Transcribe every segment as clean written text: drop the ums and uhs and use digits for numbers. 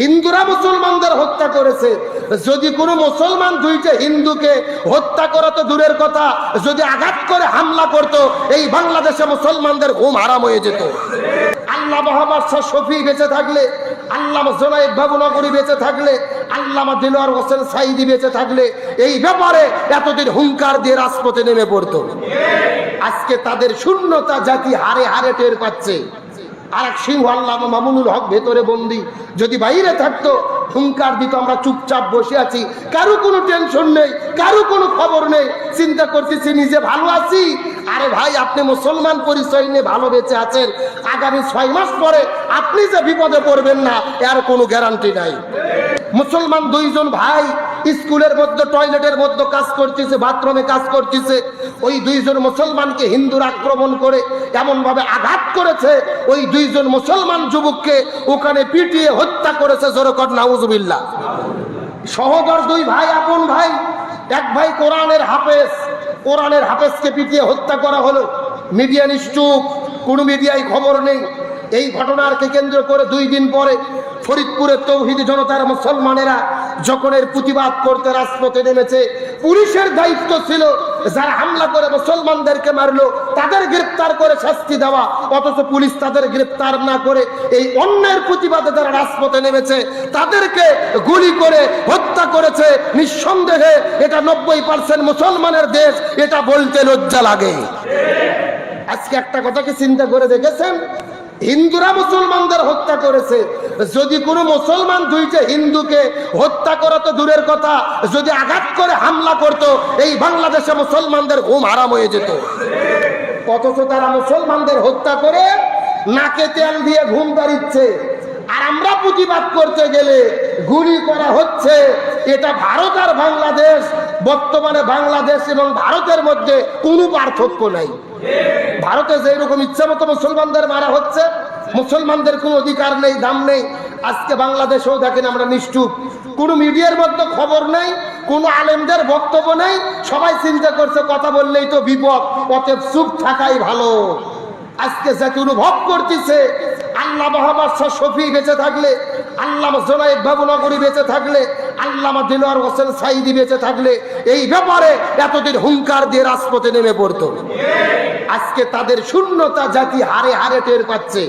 হিন্দুরা মুসলমানদের হত্যা করেছে। যদি কোনো মুসলমান দুইটা হিন্দুকে হত্যা করা তো দূরের কথা, যদি আঘাত করে হামলা করত, এই বাংলাদেশে মুসলমানদের ঘুম হারাম হয়ে যেত। আল্লামা মোহাম্মদ শাহ শফি বেঁচে থাকলে, আল্লামা জুনায়েদ বাবুনগরী বেঁচে থাকলে, আল্লামা দিলওয়ার হোসেন সাইদি বেঁচে থাকলে এই ব্যাপারে এতদিন হুঙ্কার দিয়ে রাজপথে নেমে পড়তো। আজকে তাদের শূন্যতা জাতি হারে হারে টের পাচ্ছে। আর এক সিংহ আল্লামা মামুনুল হক ভেতরে বন্দী, যদি বাইরে থাকতো হুঙ্কার দিত, আমরা চুপচাপ বসে আছি, কারো কোনো টেনশন নেই, কারো কোনো খবর নেই, চিন্তা করতেছি নিজে ভালো আছি। আরে ভাই, আপনি মুসলমান পরিচয় নিয়ে ভালো বেঁচে আছেন, আগামী 6 মাস পরে আপনি যে বিপদে পড়বেন না এর কোনো গ্যারান্টি নাই। মুসলমান দুইজন ভাই স্কুলের মধ্যে টয়লেটের মধ্যে কাজ করতেছে, বাথরুমে কাজ করতেছে, ওই দুইজন মুসলমানকে হিন্দুরা আক্রমণ করে এমন ভাবে আঘাত করেছে, ওই দুইজন মুসলমান যুবককে ওখানে পিটিয়ে হত্যা করেছে। জোরকর নাউজুবিল্লাহ। সহোদর দুই ভাই, আপন ভাই, এক ভাই কোরআনের হাফেজ, কোরআনের হাফেজকে পিটিয়ে হত্যা করা হলো। মিডিয়া নিশ্চুপ, কোনো মিডিয়ায় খবর নেই। এই ঘটনাকে কেন্দ্র করে 2 দিন পরে ফরিদপুরের তৌহিদি জনতার মুসলমানেরা যখন এর প্রতিবাদ করতে রাজপথে নেমেছে, পুলিশের দায়িত্ব ছিল যারা হামলা করে মুসলমানদেরকে মারলো তাদের গ্রেফতার করে শাস্তি দেওয়া, অথচ পুলিশ তাদের গ্রেফতার না করে এই অন্যের প্রতিবাদে যারা রাজপথে নেমেছে তাদেরকে গুলি করে হত্যা করেছে। নিঃসন্দেহে এটা 90% মুসলমানের দেশ, এটা বলতে লজ্জা লাগে। আজকে একটা কথাকে চিন্তা করে দেখেছেন, হিন্দুরা মুসলমানদের হত্যা করেছে। যদি কোনো মুসলমান দুইটা হিন্দুকে হত্যা করা তো দূরের কথা, যদি আঘাত করে হামলা করত, এই বাংলাদেশে মুসলমানদের ঘুম হারাম হয়ে যেত। অথচ তারা মুসলমানদের হত্যা করে নাকে তেল দিয়ে ঘুম দাঁড়িয়েছে, আর আমরা প্রতিবাদ করতে গেলে গুলি করা হচ্ছে। এটা ভারত আর বাংলাদেশ, বর্তমানে বাংলাদেশ এবং ভারতের মধ্যে কোনো পার্থক্য নাই। ভারতে যেরকম ইচ্ছা মতো মুসলমানদের মারা হচ্ছে, মুসলমানদের কোনো অধিকার নেই, দাম নেই। আজকে বাংলাদেশেও দেখেন আমরা নিশ্চুপ, কোনো মিডিয়ার মধ্যে খবর নেই, কোনো আলেমদের বক্তব্য নেই। সবাই চিন্তা করছে কথা বললেই তো বিপদ, অতএব চুপ থাকাই ভালো। আজকে যাকে অনুভব করতেছে, আল্লামা মোহাম্মদ শাহ শফি বেঁচে থাকলে, আল্লামা জুনায়েদ বাবুনগরী বেঁচে থাকলে, আল্লামা দিলওয়ার হোসেন সাইদি বেঁচে থাকলে এই ব্যাপারে এতদিন হুঙ্কার দিয়ে রাজপথে নেমে পড়তো। আজকে তাদের শূন্যতা জাতি হারে হারে টের পাচ্ছে।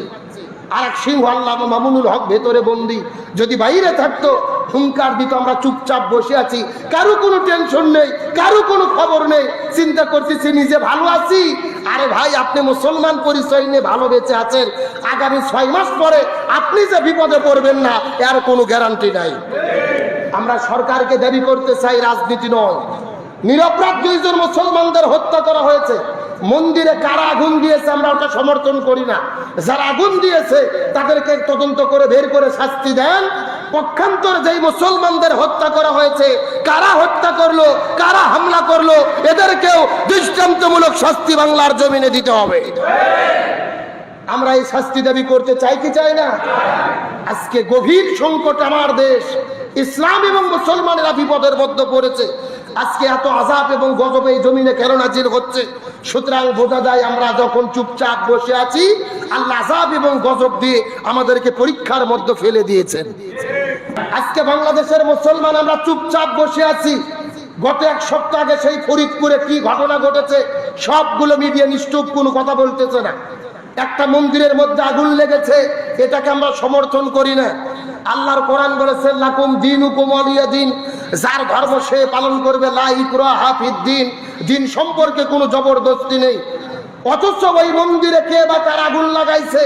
আর এক সিংহ আল্লামা মামুনুল হক ভেতরে বন্দী, যদি বাইরে থাকতো হুঙ্কার দিত, আমরা চুপচাপ বসে আছি, কারো কোনো টেনশন নেই, কারো কোনো খবর নেই, চিন্তা করতেছি নিজে ভালো আছি। আরে ভাই, আপনি মুসলমান পরিচয় নিয়ে ভালো বেঁচে আছেন, আগামী 6 মাস পরে আপনি যে বিপদে পড়বেন না এর কোনো গ্যারান্টি নাই। আমরা সরকারকে দাবি করতে চাই, রাজনীতি নয়। নিরপরাধ 2 জন মুসলমানদের হত্যা করা হয়েছে। মন্দিরে কারা আগুন দিয়েছে আমরা ওটা সমর্থন করি না। যারা আগুন দিয়েছে তাদেরকে তদন্ত করে বের করে শাস্তি দেন। পক্ষান্তর যেই মুসলমানদের হত্যা করা হয়েছে, কারা হত্যা করলো, কারা হামলা করলো, এদেরকেও দৃষ্টান্তমূলক শাস্তি বাংলার জমিনে দিতে হবে। আমরা এই শাস্তি দাবি করতে চাই কি চাই না? আজকে গভীর সংকট আমার দেশ, ইসলাম এবং মুসলমানেরা বিপদের মধ্যে পড়েছে। আজকে এত আযাব এবং গজব এই জমিনে কেন নাজিল হচ্ছে? সুতরাং বোঝা যায় আমরা যখন চুপচাপ বসে আছি, আল্লাহ আযাব এবং গজব দিয়ে আমাদেরকে পরীক্ষার মধ্যে ফেলে দিয়েছেন। আজকে বাংলাদেশের মুসলমান আমরা চুপচাপ বসে আছি। গত 1 সপ্তাহ আগে সেই ফরিদপুরে কি ঘটনা ঘটেছে সবগুলো মিডিয়া নিশ্চুপ, কোনো কথা বলতেছে না। একটা মন্দিরের মধ্যে আগুন লেগেছে, এটাকে আমরা সমর্থন করি না। আল্লাহর কোরআন বলেছে লাকুম দীনুকুম ওয়ালিয়া দীন, যার ধর্ম সে পালন করবে, লা ইকরাহা ফিদ্দীন, দিন সম্পর্কে কোনো জবরদস্তি নেই। অথচ ওই মন্দিরে কে বা কার আগুন লাগাইছে